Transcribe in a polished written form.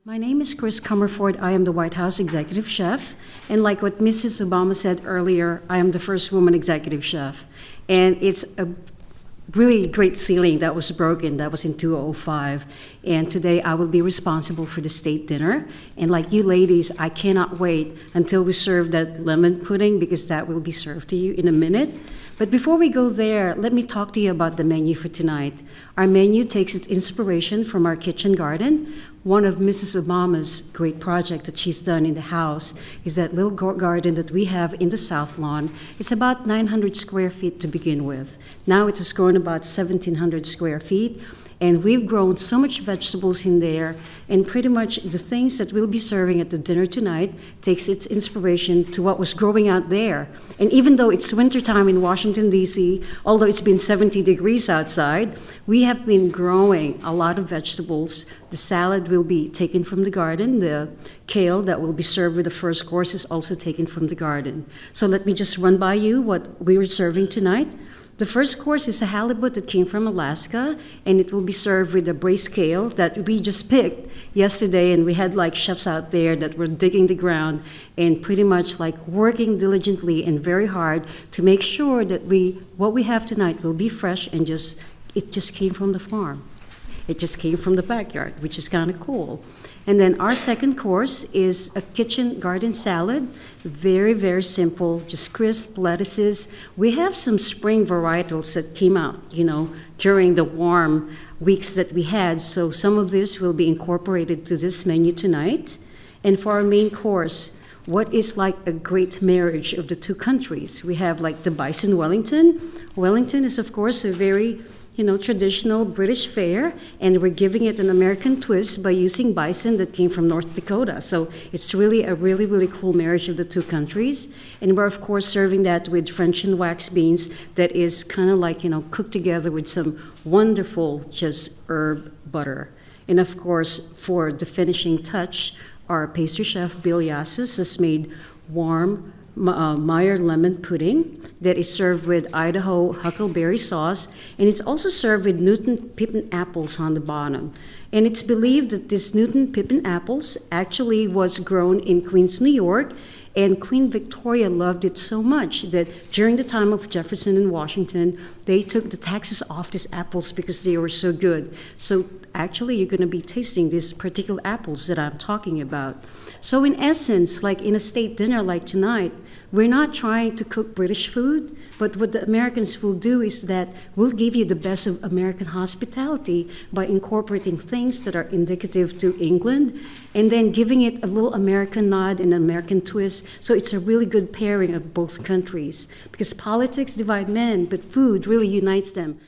My name is Cris Comerford. I am the White House executive chef. And like what Mrs. Obama said earlier, I am the first woman executive chef. And it's a really great ceiling that was broken. That was in 2005. And today I will be responsible for the state dinner. And like you ladies, I cannot wait until we serve that lemon pudding because that will be served to you in a minute. But before we go there, let me talk to you about the menu for tonight. Our menu takes its inspiration from our kitchen garden. One of Mrs. Obama's great projects that she's done in the house is that little garden that we have in the South Lawn. It's about 900 square feet to begin with. Now it has grown about 1,700 square feet. And we've grown so much vegetables in there, and pretty much the things that we'll be serving at the dinner tonight takes its inspiration to what was growing out there. And even though it's wintertime in Washington, D.C., although it's been 70 degrees outside, we have been growing a lot of vegetables. The salad will be taken from the garden. The kale that will be served with the first course is also taken from the garden. So let me just run by you what we were serving tonight. The first course is a halibut that came from Alaska, and it will be served with a braised kale that we just picked yesterday, and we had like chefs out there that were digging the ground and pretty much like working diligently and very hard to make sure that what we have tonight will be fresh and it just came from the farm. It just came from the backyard, which is kind of cool. And then our second course is a kitchen garden salad. Very, very simple, just crisp lettuces. We have some spring varietals that came out, during the warm weeks that we had. So some of this will be incorporated to this menu tonight. And for our main course, what is like a great marriage of the two countries? We have like the Bison Wellington. Wellington is, of course, a very traditional British fare, and we're giving it an American twist by using bison that came from North Dakota. So it's really a really, really cool marriage of the two countries. And we're, of course, serving that with French and wax beans that is kind of like, cooked together with some wonderful just herb butter. And, of course, for the finishing touch, our pastry chef, Bill Yassis, has made warm Meyer lemon pudding that is served with Idaho huckleberry sauce, and it's also served with Newton pippin apples on the bottom. And it's believed that this Newton pippin apples actually was grown in Queens, New York, and Queen Victoria loved it so much that during the time of Jefferson and Washington, they took the taxes off these apples because they were so good. So actually, you're going to be tasting these particular apples that I'm talking about. So in essence, like in a state dinner like tonight, we're not trying to cook British food, but what the Americans will do is that we'll give you the best of American hospitality by incorporating things that are indicative to England and then giving it a little American nod and an American twist. So it's a really good pairing of both countries because politics divide men, but food really unites them.